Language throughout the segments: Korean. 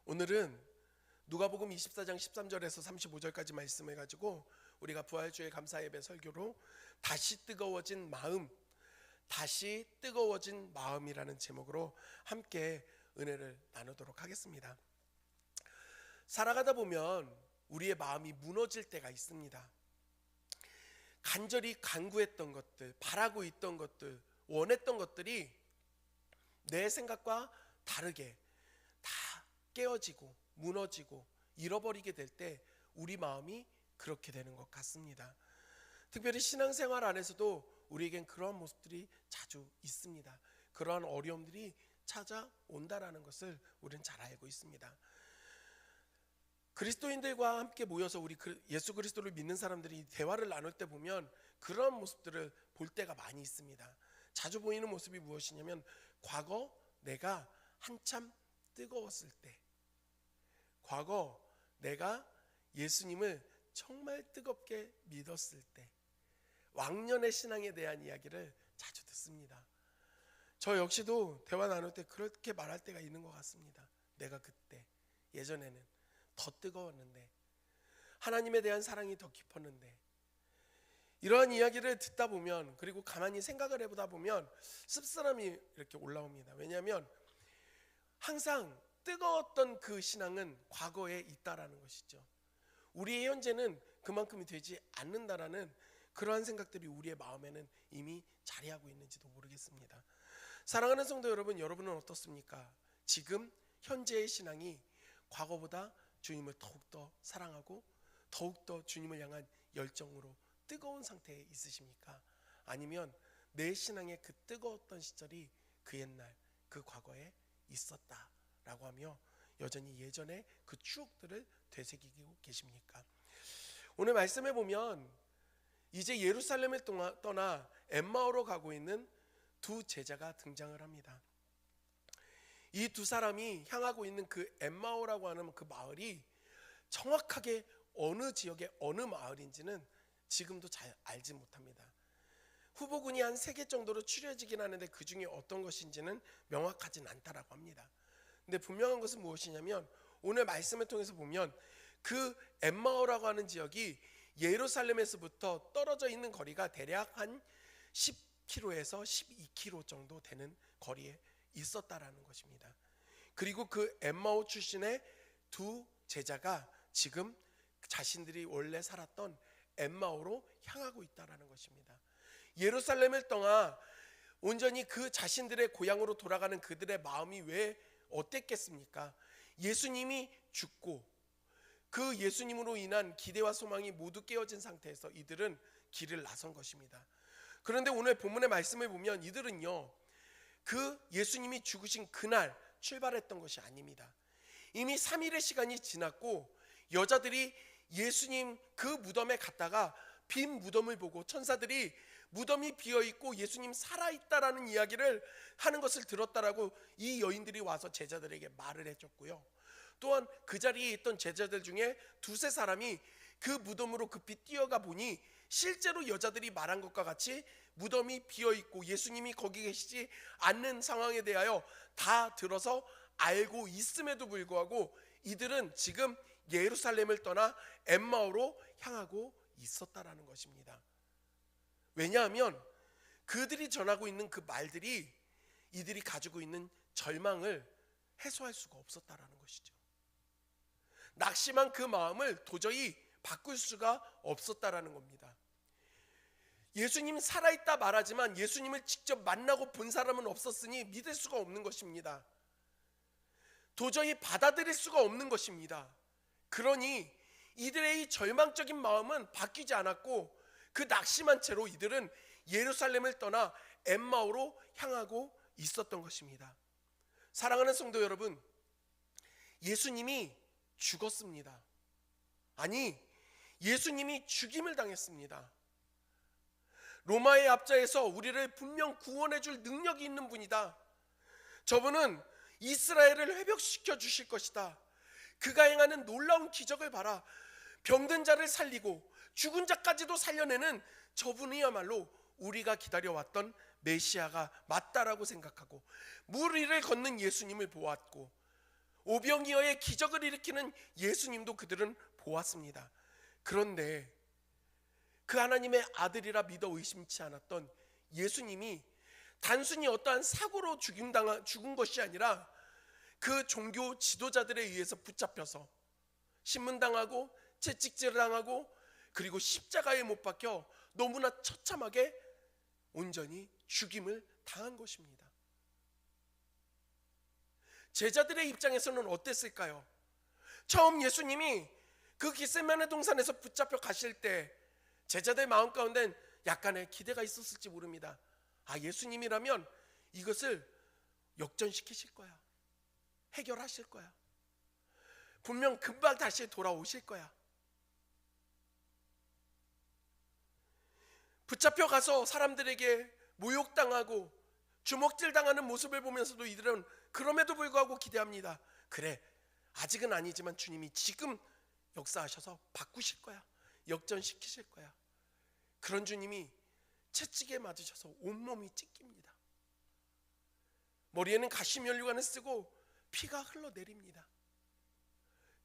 오늘은 누가복음 24장 13절에서 35절까지 말씀해가지고 우리가 부활주의 감사예배 설교로 다시 뜨거워진 마음이라는 제목으로 함께 은혜를 나누도록 하겠습니다. 살아가다 보면 우리의 마음이 무너질 때가 있습니다. 간절히 간구했던 것들, 바라고 있던 것들, 원했던 것들이 내 생각과 다르게 다 깨어지고 무너지고 잃어버리게 될 때 우리 마음이 그렇게 되는 것 같습니다. 특별히 신앙생활 안에서도 우리에겐 그러한 모습들이 자주 있습니다. 그러한 어려움들이 찾아온다라는 것을 우리는 잘 알고 있습니다. 그리스도인들과 함께 모여서 우리 예수 그리스도를 믿는 사람들이 대화를 나눌 때 보면 그런 모습들을 볼 때가 많이 있습니다. 자주 보이는 모습이 무엇이냐면 과거 내가 한참 뜨거웠을 때, 과거 내가 예수님을 정말 뜨겁게 믿었을 때, 왕년의 신앙에 대한 이야기를 자주 듣습니다. 저 역시도 대화 나눌 때 그렇게 말할 때가 있는 것 같습니다. 내가 그때 예전에는 더 뜨거웠는데, 하나님에 대한 사랑이 더 깊었는데, 이러한 이야기를 듣다 보면, 그리고 가만히 생각을 해보다 보면 씁쓸함이 이렇게 올라옵니다. 왜냐하면 항상 뜨거웠던 그 신앙은 과거에 있다라는 것이죠. 우리의 현재는 그만큼이 되지 않는다라는 그러한 생각들이 우리의 마음에는 이미 자리하고 있는지도 모르겠습니다. 사랑하는 성도 여러분, 여러분은 어떻습니까? 지금 현재의 신앙이 과거보다 주님을 더욱더 사랑하고 더욱더 주님을 향한 열정으로 뜨거운 상태에 있으십니까? 아니면 내 신앙의 그 뜨거웠던 시절이 그 옛날, 그 과거에 있었다라고 하며 여전히 예전의 그 추억들을 되새기고 계십니까? 오늘 말씀해 보면 이제 예루살렘을 떠나 엠마오로 가고 있는 두 제자가 등장을 합니다. 이 두 사람이 향하고 있는 그 엠마오라고 하는 그 마을이 정확하게 어느 지역의 어느 마을인지는 지금도 잘 알지 못합니다. 후보군이 한 3개 정도로 추려지긴 하는데 그 중에 어떤 것인지는 명확하진 않다라고 합니다. 근데 분명한 것은 무엇이냐면 오늘 말씀을 통해서 보면 그 엠마오라고 하는 지역이 예루살렘에서부터 떨어져 있는 거리가 대략 한 10km에서 12km 정도 되는 거리에 있었다라는 것입니다. 그리고 그 엠마오 출신의 두 제자가 지금 자신들이 원래 살았던 엠마오로 향하고 있다라는 것입니다. 예루살렘을 떠나 온전히 그 자신들의 고향으로 돌아가는 그들의 마음이 왜 어땠겠습니까? 예수님이 죽고 그 예수님으로 인한 기대와 소망이 모두 깨어진 상태에서 이들은 길을 나선 것입니다. 그런데 오늘 본문의 말씀을 보면 이들은요, 그 예수님이 죽으신 그날 출발했던 것이 아닙니다. 이미 3일의 시간이 지났고 여자들이 예수님 그 무덤에 갔다가 빈 무덤을 보고 천사들이 무덤이 비어있고 예수님 살아있다라는 이야기를 하는 것을 들었다라고 이 여인들이 와서 제자들에게 말을 해줬고요. 또한 그 자리에 있던 제자들 중에 2-3사람이 그 무덤으로 급히 뛰어가 보니 실제로 여자들이 말한 것과 같이 무덤이 비어있고 예수님이 거기 계시지 않는 상황에 대하여 다 들어서 알고 있음에도 불구하고 이들은 지금 예루살렘을 떠나 엠마오로 향하고 있었다라는 것입니다. 왜냐하면 그들이 전하고 있는 그 말들이 이들이 가지고 있는 절망을 해소할 수가 없었다라는 것이죠. 낙심한 그 마음을 도저히 바꿀 수가 없었다라는 겁니다. 예수님 살아있다 말하지만 예수님을 직접 만나고 본 사람은 없었으니 믿을 수가 없는 것입니다. 도저히 받아들일 수가 없는 것입니다. 그러니 이들의 이 절망적인 마음은 바뀌지 않았고 그 낙심한 채로 이들은 예루살렘을 떠나 엠마오로 향하고 있었던 것입니다. 사랑하는 성도 여러분, 예수님이 죽었습니다. 아니, 예수님이 죽임을 당했습니다. 로마의 압자에서 우리를 분명 구원해 줄 능력이 있는 분이다. 저분은 이스라엘을 회복시켜 주실 것이다. 그가 행하는 놀라운 기적을 봐라. 병든 자를 살리고 죽은 자까지도 살려내는 저분이야말로 우리가 기다려왔던 메시아가 맞다라고 생각하고 물 위를 걷는 예수님을 보았고 오병이어의 기적을 일으키는 예수님도 그들은 보았습니다. 그런데 그 하나님의 아들이라 믿어 의심치 않았던 예수님이 단순히 어떠한 사고로 죽은 것이 아니라 그 종교 지도자들에 의해서 붙잡혀서 신문당하고 채찍질당하고 그리고 십자가에 못 박혀 너무나 처참하게 온전히 죽임을 당한 것입니다. 제자들의 입장에서는 어땠을까요? 처음 예수님이 그 겟세마네 동산에서 붙잡혀 가실 때 제자들 마음 가운데는 약간의 기대가 있었을지 모릅니다. 아, 예수님이라면 이것을 역전시키실 거야. 해결하실 거야. 분명 금방 다시 돌아오실 거야. 붙잡혀 가서 사람들에게 모욕당하고 주먹질당하는 모습을 보면서도 이들은 그럼에도 불구하고 기대합니다. 그래, 아직은 아니지만 주님이 지금 역사하셔서 바꾸실 거야. 역전시키실 거야. 그런 주님이 채찍에 맞으셔서 온몸이 찢깁니다. 머리에는 가시면류관을 쓰고 피가 흘러내립니다.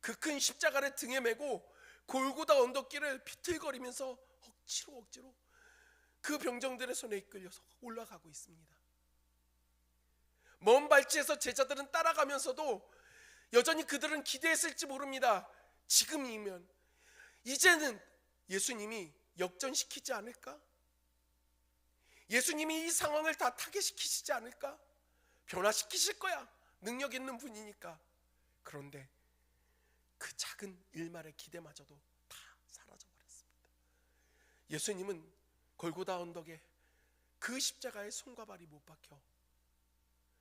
그 큰 십자가를 등에 메고 골고다 언덕길을 비틀거리면서 억지로 그 병정들의 손에 이끌려서 올라가고 있습니다. 먼 발치에서 제자들은 따라가면서도 여전히 그들은 기대했을지 모릅니다. 지금이면, 이제는 예수님이 역전시키지 않을까? 예수님이 이 상황을 다 타개시키시지 않을까? 변화시키실 거야. 능력 있는 분이니까. 그런데 그 작은 일말의 기대마저도 다 사라져버렸습니다. 예수님은 골고다 언덕에 그 십자가에 손과 발이 못 박혀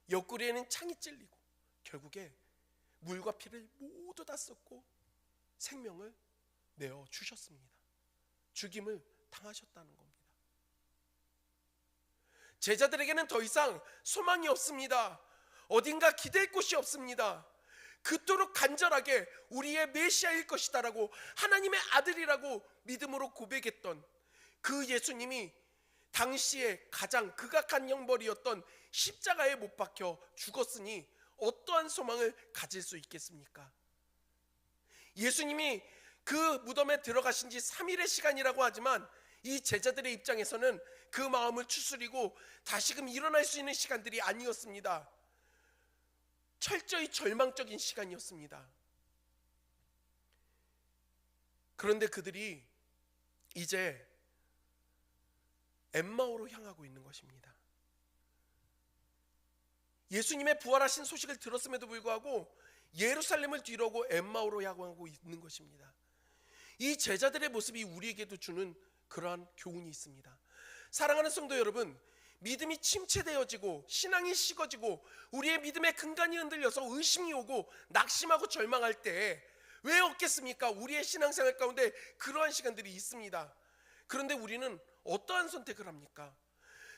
옆구리에는 창이 찔리고 결국에 물과 피를 모두 다 쏟고 생명을 내어 주셨습니다. 죽임을 당하셨다는 겁니다. 제자들에게는 더 이상 소망이 없습니다. 어딘가 기댈 곳이 없습니다. 그토록 간절하게 우리의 메시아일 것이다라고 하나님의 아들이라고 믿음으로 고백했던 그 예수님이 당시에 가장 극악한 형벌이었던 십자가에 못 박혀 죽었으니 어떠한 소망을 가질 수 있겠습니까? 예수님이 그 무덤에 들어가신 지 3일의 시간이라고 하지만 이 제자들의 입장에서는 그 마음을 추스리고 다시금 일어날 수 있는 시간들이 아니었습니다. 철저히 절망적인 시간이었습니다. 그런데 그들이 이제 엠마오로 향하고 있는 것입니다. 예수님의 부활하신 소식을 들었음에도 불구하고 예루살렘을 뒤로하고 엠마오로 향하고 있는 것입니다. 이 제자들의 모습이 우리에게도 주는 그러한 교훈이 있습니다. 사랑하는 성도 여러분, 믿음이 침체되어지고 신앙이 식어지고 우리의 믿음의 근간이 흔들려서 의심이 오고 낙심하고 절망할 때 왜 없겠습니까? 우리의 신앙생활 가운데 그러한 시간들이 있습니다. 그런데 우리는 어떠한 선택을 합니까?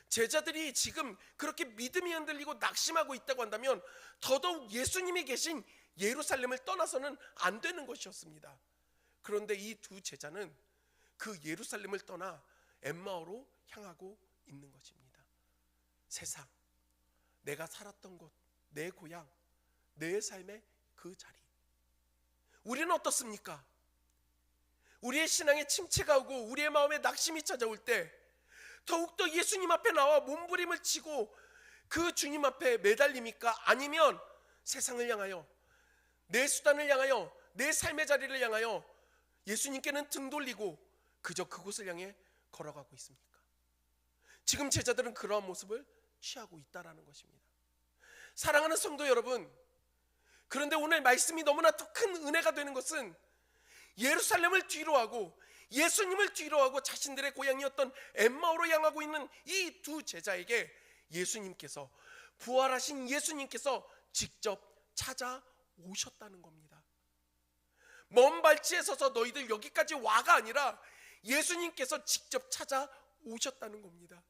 제자들이 지금 그렇게 믿음이 흔들리고 낙심하고 있다고 한다면 더더욱 예수님이 계신 예루살렘을 떠나서는 안 되는 것이었습니다. 그런데 이 두 제자는 그 예루살렘을 떠나 엠마오로 향하고 있는 것입니다. 세상, 내가 살았던 곳, 내 고향, 내 삶의 그 자리. 우리는 어떻습니까? 우리의 신앙에 침체가 오고 우리의 마음에 낙심이 찾아올 때 더욱더 예수님 앞에 나와 몸부림을 치고 그 주님 앞에 매달립니까? 아니면 세상을 향하여, 내 수단을 향하여, 내 삶의 자리를 향하여 예수님께는 등 돌리고 그저 그곳을 향해 걸어가고 있습니까? 지금 제자들은 그러한 모습을 취하고 있다는 것입니다. 사랑하는 성도 여러분, 그런데 오늘 말씀이 너무나 더 큰 은혜가 되는 것은 예루살렘을 뒤로하고 예수님을 뒤로하고 자신들의 고향이었던 엠마오로 향하고 있는 이 두 제자에게 예수님께서, 부활하신 예수님께서 직접 찾아오셨다는 겁니다. 먼 발치에 서서 너희들 여기까지 와가 아니라 예수님께서 직접 찾아오셨다는 겁니다.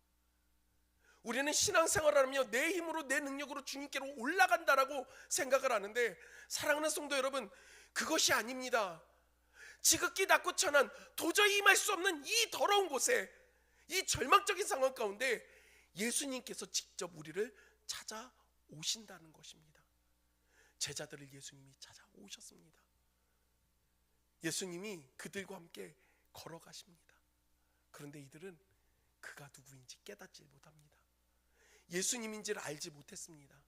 우리는 신앙생활을 하며 내 힘으로 내 능력으로 주님께로 올라간다라고 생각을 하는데, 사랑하는 성도 여러분, 그것이 아닙니다. 지극히 낮고 천한 도저히 임할 수 없는 이 더러운 곳에, 이 절망적인 상황 가운데 예수님께서 직접 우리를 찾아오신다는 것입니다. 제자들을 예수님이 찾아오셨습니다. 예수님이 그들과 함께 걸어가십니다. 그런데 이들은 그가 누구인지 깨닫지 못합니다. 예수님인지를 알지 못했습니다.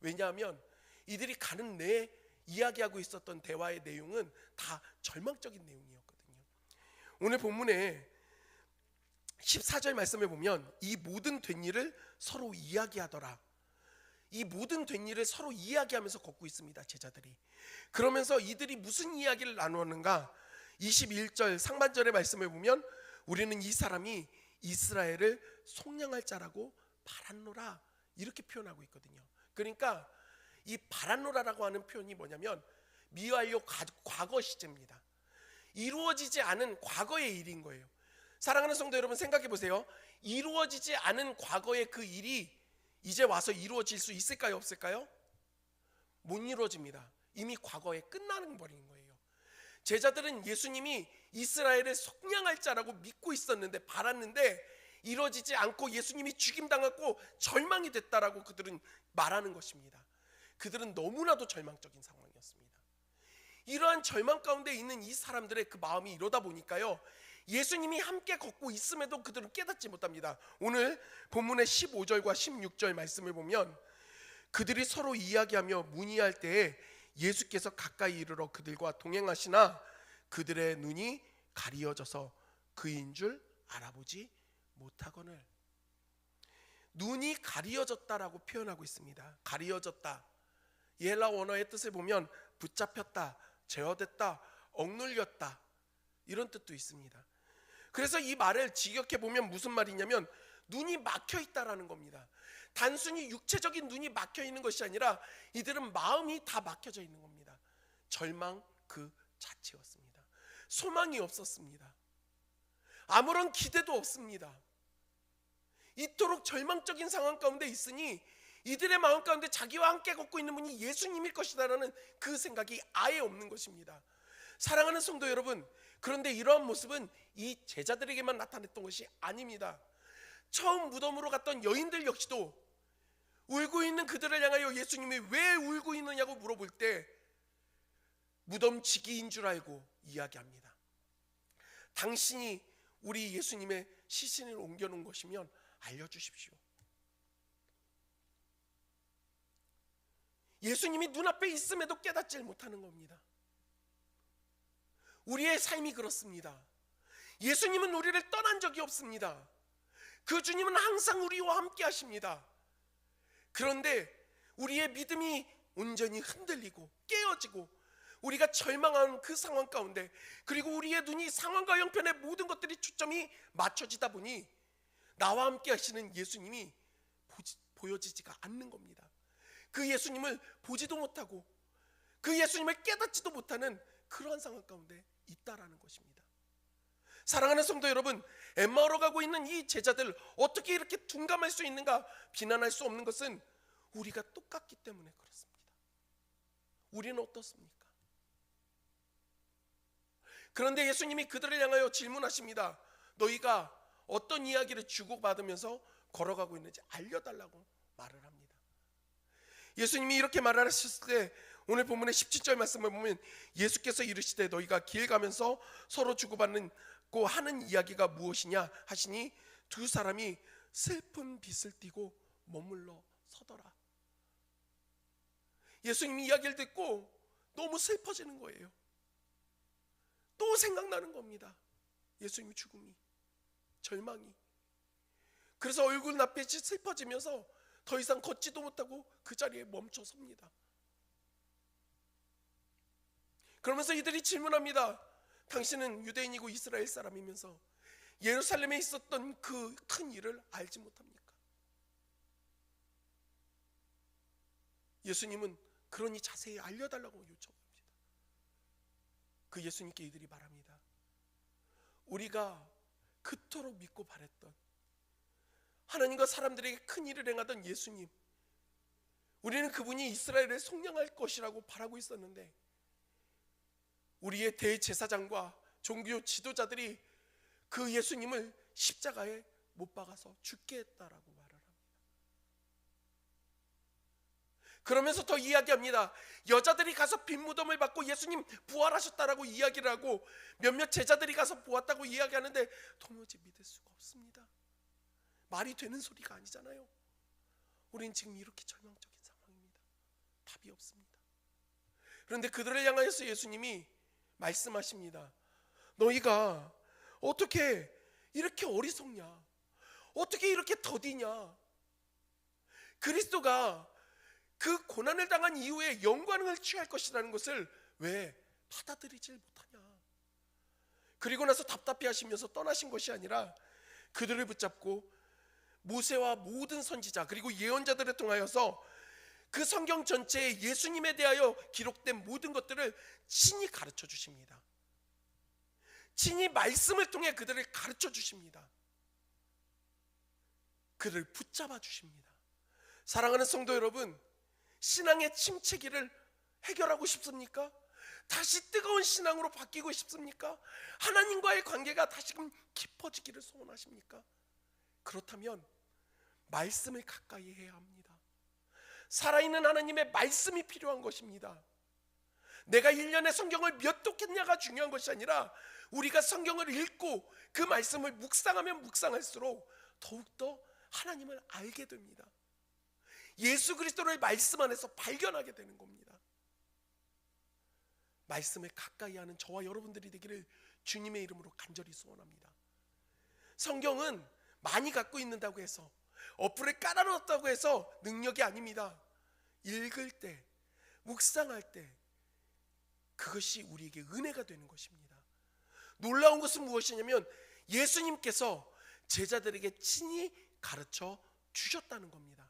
왜냐하면 이들이 가는 내에 이야기하고 있었던 대화의 내용은 다 절망적인 내용이었거든요. 오늘 본문에 14절 말씀에 보면 이 모든 된 일을 서로 이야기하더라. 이 모든 된 일을 서로 이야기하면서 걷고 있습니다. 제자들이. 그러면서 이들이 무슨 이야기를 나누었는가? 21절 상반절의 말씀을 보면 우리는 이 사람이 이스라엘을 속량할 자라고 바랐노라, 이렇게 표현하고 있거든요. 그러니까 이 바랐노라라고 하는 표현이 뭐냐면 미완료 과거 시제입니다. 이루어지지 않은 과거의 일인 거예요. 사랑하는 성도 여러분, 생각해 보세요. 이루어지지 않은 과거의 그 일이 이제 와서 이루어질 수 있을까요, 없을까요? 못 이루어집니다. 이미 과거에 끝나는 버린 거예요. 제자들은 예수님이 이스라엘을 속량할 자라고 믿고 있었는데, 바랐는데 이루어지지 않고 예수님이 죽임당하고 절망이 됐다라고 그들은 말하는 것입니다. 그들은 너무나도 절망적인 상황이었습니다. 이러한 절망 가운데 있는 이 사람들의 그 마음이 이러다 보니까요, 예수님이 함께 걷고 있음에도 그들은 깨닫지 못합니다. 오늘 본문의 15절과 16절 말씀을 보면 그들이 서로 이야기하며 문의할 때에 예수께서 가까이 이르러 그들과 동행하시나 그들의 눈이 가리어져서 그인 줄 알아보지 못하거늘. 눈이 가리어졌다라고 표현하고 있습니다. 가리어졌다. 이 헬라 원어의 뜻을 보면 붙잡혔다, 제어됐다, 억눌렸다, 이런 뜻도 있습니다. 그래서 이 말을 직역해 보면 무슨 말이냐면 눈이 막혀 있다라는 겁니다. 단순히 육체적인 눈이 막혀 있는 것이 아니라 이들은 마음이 다 막혀져 있는 겁니다. 절망 그 자체였습니다. 소망이 없었습니다. 아무런 기대도 없습니다. 이토록 절망적인 상황 가운데 있으니 이들의 마음 가운데 자기와 함께 걷고 있는 분이 예수님일 것이다라는 그 생각이 아예 없는 것입니다. 사랑하는 성도 여러분, 그런데 이러한 모습은 이 제자들에게만 나타냈던 것이 아닙니다. 처음 무덤으로 갔던 여인들 역시도 울고 있는 그들을 향하여 예수님이 왜 울고 있느냐고 물어볼 때 무덤지기인 줄 알고 이야기합니다. 당신이 우리 예수님의 시신을 옮겨놓은 것이면 알려주십시오. 예수님이 눈앞에 있음에도 깨닫지 못하는 겁니다. 우리의 삶이 그렇습니다. 예수님은 우리를 떠난 적이 없습니다. 그 주님은 항상 우리와 함께 하십니다. 그런데 우리의 믿음이 온전히 흔들리고 깨어지고 우리가 절망하는 그 상황 가운데, 그리고 우리의 눈이 상황과 형편의 모든 것들이 초점이 맞춰지다 보니 나와 함께 하시는 예수님이 보여지지가 않는 겁니다. 그 예수님을 보지도 못하고 그 예수님을 깨닫지도 못하는 그러한 상황 가운데 있다라는 것입니다. 사랑하는 성도 여러분, 엠마오로 가고 있는 이 제자들 어떻게 이렇게 둔감할 수 있는가? 비난할 수 없는 것은 우리가 똑같기 때문에 그렇습니다. 우리는 어떻습니까? 그런데 예수님이 그들을 향하여 질문하십니다. 너희가 어떤 이야기를 주고받으면서 걸어가고 있는지 알려달라고 말을 합니다. 예수님이 이렇게 말하셨을 때 오늘 본문의 17절 말씀을 보면 예수께서 이르시되 너희가 길 가면서 서로 주고받고 하는 이야기가 무엇이냐 하시니 두 사람이 슬픈 빛을 띠고 머물러 서더라. 예수님이 이야기를 듣고 너무 슬퍼지는 거예요. 또 생각나는 겁니다. 예수님의 죽음이, 절망이. 그래서 얼굴 앞이 슬퍼지면서 더 이상 걷지도 못하고 그 자리에 멈춰 섭니다. 그러면서 이들이 질문합니다. 당신은 유대인이고 이스라엘 사람이면서 예루살렘에 있었던 그 큰 일을 알지 못합니까? 예수님은 그러니 자세히 알려달라고 요청합니다. 그 예수님께 이들이 말합니다. 우리가 그토록 믿고 바랬던 하나님과 사람들에게 큰 일을 행하던 예수님, 우리는 그분이 이스라엘을 속량할 것이라고 바라고 있었는데 우리의 대제사장과 종교 지도자들이 그 예수님을 십자가에 못 박아서 죽게 했다라고 말을 합니다. 그러면서 더 이야기합니다. 여자들이 가서 빈 무덤을 받고 예수님 부활하셨다라고 이야기를 하고 몇몇 제자들이 가서 보았다고 이야기하는데 도무지 믿을 수가 없습니다. 말이 되는 소리가 아니잖아요. 우린 지금 이렇게 절망적인 상황입니다. 답이 없습니다. 그런데 그들을 향하여서 예수님이 말씀하십니다. 너희가 어떻게 이렇게 어리석냐? 어떻게 이렇게 더디냐? 그리스도가 그 고난을 당한 이후에 영광을 취할 것이라는 것을 왜 받아들이질 못하냐? 그리고 나서 답답해 하시면서 떠나신 것이 아니라 그들을 붙잡고 모세와 모든 선지자 그리고 예언자들을 통하여서 그 성경 전체에 예수님에 대하여 기록된 모든 것들을 친히 가르쳐 주십니다. 친히 말씀을 통해 그들을 가르쳐 주십니다. 그를 붙잡아 주십니다. 사랑하는 성도 여러분, 신앙의 침체기를 해결하고 싶습니까? 다시 뜨거운 신앙으로 바뀌고 싶습니까? 하나님과의 관계가 다시금 깊어지기를 소원하십니까? 그렇다면 말씀을 가까이 해야 합니다. 살아있는 하나님의 말씀이 필요한 것입니다. 내가 1년에 성경을 몇 독했냐가 중요한 것이 아니라 우리가 성경을 읽고 그 말씀을 묵상하면 묵상할수록 더욱더 하나님을 알게 됩니다. 예수 그리스도를 말씀 안에서 발견하게 되는 겁니다. 말씀을 가까이 하는 저와 여러분들이 되기를 주님의 이름으로 간절히 소원합니다. 성경은 많이 갖고 있는다고 해서 어플에 깔아놓았다고 해서 능력이 아닙니다. 읽을 때, 묵상할 때 그것이 우리에게 은혜가 되는 것입니다. 놀라운 것은 무엇이냐면 예수님께서 제자들에게 친히 가르쳐 주셨다는 겁니다.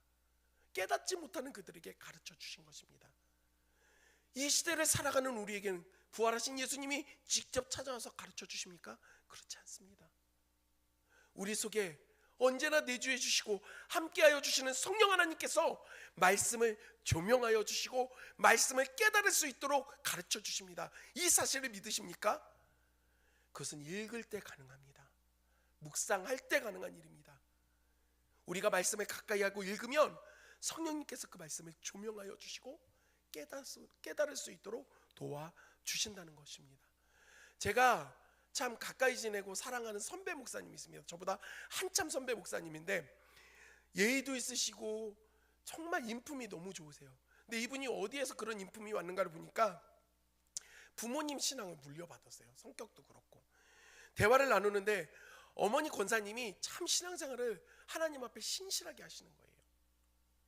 깨닫지 못하는 그들에게 가르쳐 주신 것입니다. 이 시대를 살아가는 우리에게는 부활하신 예수님이 직접 찾아와서 가르쳐 주십니까? 그렇지 않습니다. 우리 속에 언제나 내주해 주시고 함께하여 주시는 성령 하나님께서 말씀을 조명하여 주시고 말씀을 깨달을 수 있도록 가르쳐 주십니다. 이 사실을 믿으십니까? 그것은 읽을 때 가능합니다. 묵상할 때 가능한 일입니다. 우리가 말씀을 가까이 하고 읽으면 성령님께서 그 말씀을 조명하여 주시고 깨달을 수 있도록 도와주신다는 것입니다. 제가 참 가까이 지내고 사랑하는 선배 목사님이 있습니다. 저보다 한참 선배 목사님인데 예의도 있으시고 정말 인품이 너무 좋으세요. 근데 이분이 어디에서 그런 인품이 왔는가를 보니까 부모님 신앙을 물려받았어요. 성격도 그렇고. 대화를 나누는데 어머니 권사님이 참 신앙생활을 하나님 앞에 신실하게 하시는 거예요.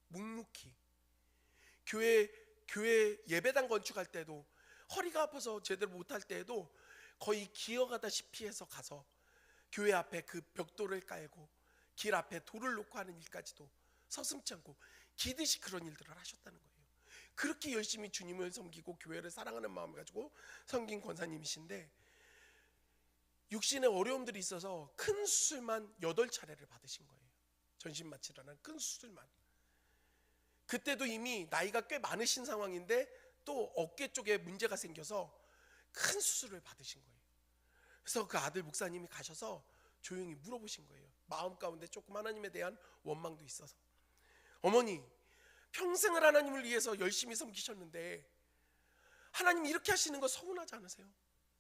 묵묵히. 교회 예배당 건축할 때도 허리가 아파서 제대로 못할 때에도 거의 기어가다시피 해서 가서 교회 앞에 그 벽돌을 깔고 길 앞에 돌을 놓고 하는 일까지도 서슴지 않고 기듯이 그런 일들을 하셨다는 거예요. 그렇게 열심히 주님을 섬기고 교회를 사랑하는 마음을 가지고 섬긴 권사님이신데 육신에 어려움들이 있어서 큰 수술만 8차례를 받으신 거예요. 전신 마취라는 큰 수술만. 그때도 이미 나이가 꽤 많으신 상황인데 또 어깨 쪽에 문제가 생겨서 큰 수술을 받으신 거예요. 그래서 그 아들 목사님이 가셔서 조용히 물어보신 거예요. 마음 가운데 조금 하나님에 대한 원망도 있어서. 어머니, 평생을 하나님을 위해서 열심히 섬기셨는데 하나님 이렇게 하시는 거 서운하지 않으세요?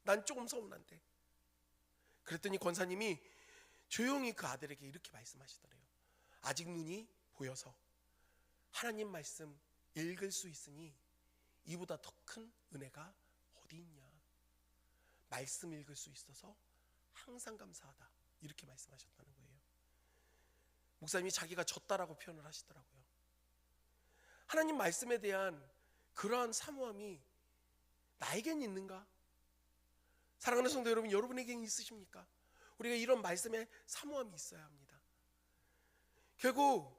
난 조금 서운한데. 그랬더니 권사님이 조용히 그 아들에게 이렇게 말씀하시더래요. 아직 눈이 보여서 하나님 말씀 읽을 수 있으니 이보다 더 큰 은혜가 어디 있냐. 말씀 읽을 수 있어서 항상 감사하다. 이렇게 말씀하셨다는 거예요. 목사님이 자기가 졌다라고 표현을 하시더라고요. 하나님 말씀에 대한 그러한 사모함이 나에겐 있는가? 사랑하는 성도 여러분, 여러분에겐 있으십니까? 우리가 이런 말씀에 사모함이 있어야 합니다. 결국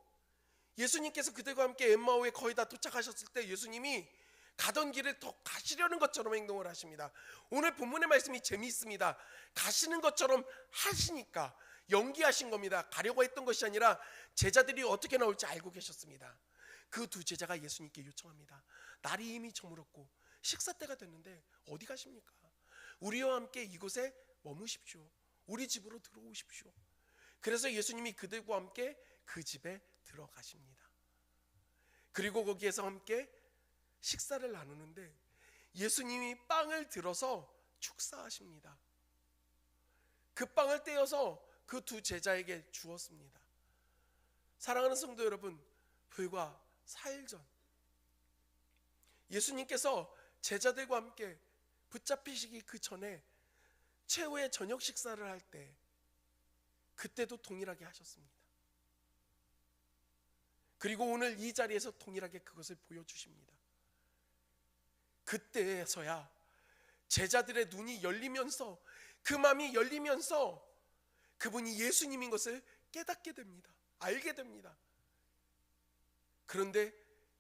예수님께서 그들과 함께 엠마오에 거의 다 도착하셨을 때 예수님이 가던 길을 더 가시려는 것처럼 행동을 하십니다. 오늘 본문의 말씀이 재미있습니다. 가시는 것처럼 하시니까 연기하신 겁니다. 가려고 했던 것이 아니라 제자들이 어떻게 나올지 알고 계셨습니다. 그 두 제자가 예수님께 요청합니다. 날이 이미 저물었고 식사 때가 됐는데 어디 가십니까? 우리와 함께 이곳에 머무십시오. 우리 집으로 들어오십시오. 그래서 예수님이 그들과 함께 그 집에 들어가십니다. 그리고 거기에서 함께 식사를 나누는데 예수님이 빵을 들어서 축사하십니다. 그 빵을 떼어서 그 두 제자에게 주었습니다. 사랑하는 성도 여러분, 불과 4일 전 예수님께서 제자들과 함께 붙잡히시기 그 전에 최후의 저녁 식사를 할 때 그때도 동일하게 하셨습니다. 그리고 오늘 이 자리에서 동일하게 그것을 보여주십니다. 그때에서야 제자들의 눈이 열리면서, 그 마음이 열리면서 그분이 예수님인 것을 깨닫게 됩니다. 알게 됩니다. 그런데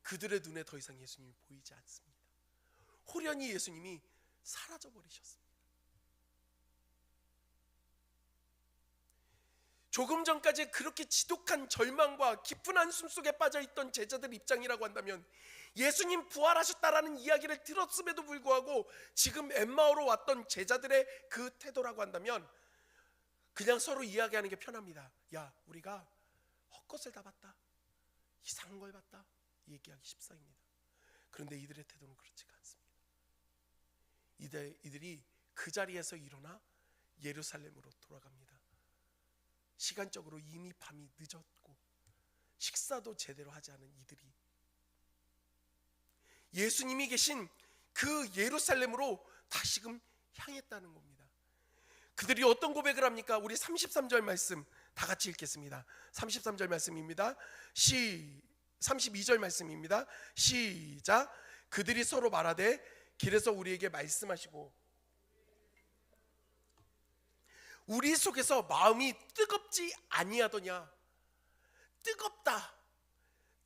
그들의 눈에 더 이상 예수님이 보이지 않습니다. 호련히 예수님이 사라져 버리셨습니다. 조금 전까지 그렇게 지독한 절망과 깊은 한숨 속에 빠져있던 제자들 입장이라고 한다면, 예수님 부활하셨다라는 이야기를 들었음에도 불구하고 지금 엠마오로 왔던 제자들의 그 태도라고 한다면 그냥 서로 이야기하는 게 편합니다. 야, 우리가 헛것을 다 봤다, 이상한 걸 봤다, 얘기하기 십상입니다. 그런데 이들의 태도는 그렇지가 않습니다. 이들이 그 자리에서 일어나 예루살렘으로 돌아갑니다. 시간적으로 이미 밤이 늦었고 식사도 제대로 하지 않은 이들이 예수님이 계신 그 예루살렘으로 다시금 향했다는 겁니다. 그들이 어떤 고백을 합니까? 우리 33절 말씀 다 같이 읽겠습니다. 33절 말씀입니다. 32절 말씀입니다. 시작. 그들이 서로 말하되 길에서 우리에게 말씀하시고 우리 속에서 마음이 뜨겁지 아니하더냐.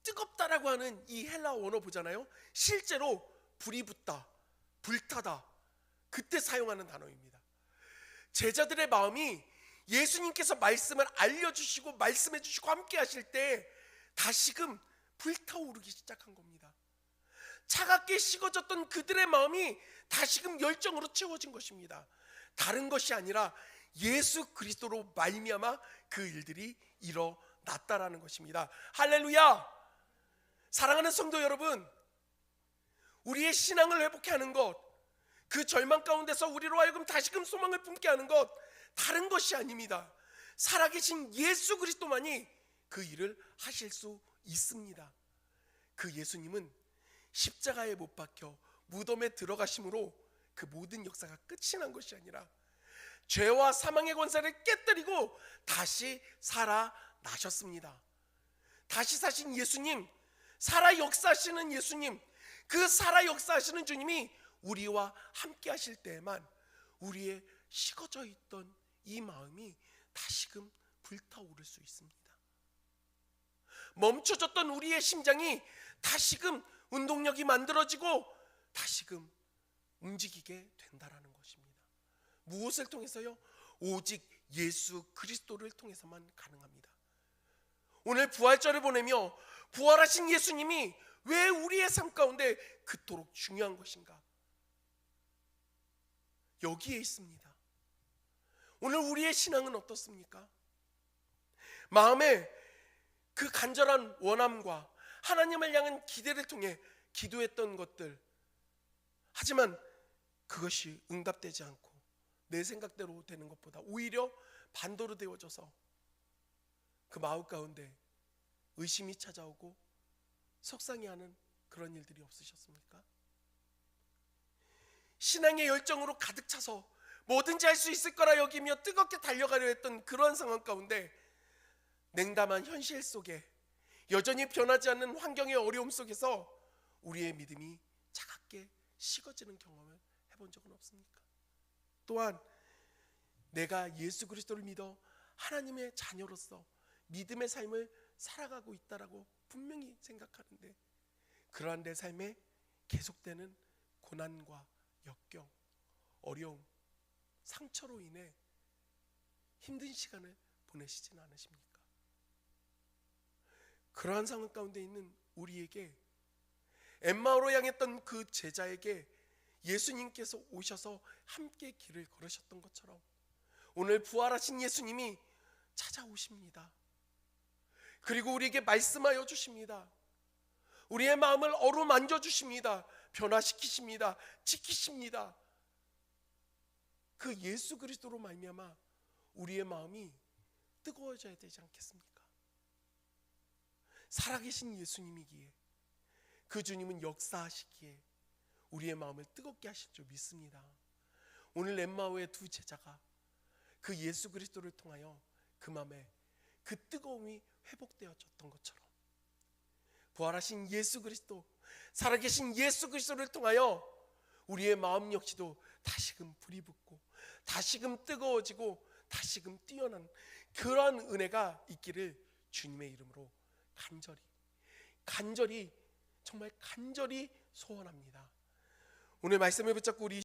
뜨겁다라고 하는 이 헬라 원어 보잖아요. 실제로 불이 붙다, 불타다, 그때 사용하는 단어입니다. 제자들의 마음이 예수님께서 말씀을 알려주시고 말씀해 주시고 함께 하실 때 다시금 불타오르기 시작한 겁니다. 차갑게 식어졌던 그들의 마음이 다시금 열정으로 채워진 것입니다. 다른 것이 아니라 예수 그리스도로 말미암아 그 일들이 일어났다라는 것입니다. 할렐루야! 사랑하는 성도 여러분, 우리의 신앙을 회복케 하는 것, 그 절망 가운데서 우리로 하여금 다시금 소망을 품게 하는 것, 다른 것이 아닙니다. 살아계신 예수 그리스도만이 그 일을 하실 수 있습니다. 그 예수님은 십자가에 못 박혀 무덤에 들어가심으로 그 모든 역사가 끝이 난 것이 아니라 죄와 사망의 권세를 깨뜨리고 다시 살아나셨습니다. 다시 사신 예수님, 살아 역사하시는 예수님, 그 살아 역사하시는 주님이 우리와 함께 하실 때에만 우리의 식어져 있던 이 마음이 다시금 불타오를 수 있습니다. 멈춰졌던 우리의 심장이 다시금 운동력이 만들어지고 다시금 움직이게 된다라는 것입니다. 무엇을 통해서요? 오직 예수 그리스도를 통해서만 가능합니다. 오늘 부활절을 보내며 부활하신 예수님이 왜 우리의 삶 가운데 그토록 중요한 것인가? 여기에 있습니다. 오늘 우리의 신앙은 어떻습니까? 마음에 그 간절한 원함과 하나님을 향한 기대를 통해 기도했던 것들, 하지만 그것이 응답되지 않고 내 생각대로 되는 것보다 오히려 반대로 되어져서 그 마음 가운데 의심이 찾아오고 속상해하는 그런 일들이 없으셨습니까? 신앙의 열정으로 가득 차서 뭐든지 할 수 있을 거라 여기며 뜨겁게 달려가려 했던 그런 상황 가운데 냉담한 현실 속에 여전히 변하지 않는 환경의 어려움 속에서 우리의 믿음이 차갑게 식어지는 경험을 해본 적은 없습니까? 또한 내가 예수 그리스도를 믿어 하나님의 자녀로서 믿음의 삶을 살아가고 있다라고 분명히 생각하는데 그러한 내 삶에 계속되는 고난과 역경, 어려움, 상처로 인해 힘든 시간을 보내시지는 않으십니까? 그러한 상황 가운데 있는 우리에게 엠마오로 향했던 그 제자에게 예수님께서 오셔서 함께 길을 걸으셨던 것처럼 오늘 부활하신 예수님이 찾아오십니다. 그리고 우리에게 말씀하여 주십니다. 우리의 마음을 어루만져 주십니다. 변화시키십니다. 지키십니다. 그 예수 그리스도로 말미암아 우리의 마음이 뜨거워져야 되지 않겠습니까? 살아계신 예수님이기에, 그 주님은 역사하시기에 우리의 마음을 뜨겁게 하실 줄 믿습니다. 오늘 엠마오의 두 제자가 그 예수 그리스도를 통하여 그 마음에 그 뜨거움이 회복되어졌던 것처럼, 부활하신 예수 그리스도, 살아계신 예수 그리스도를 통하여 우리의 마음 역시도 다시금 불이 붙고 다시금 뜨거워지고 다시금 뛰어난 그러한 은혜가 있기를 주님의 이름으로 간절히 정말 간절히 소원합니다. 오늘 말씀을 붙잡고 우리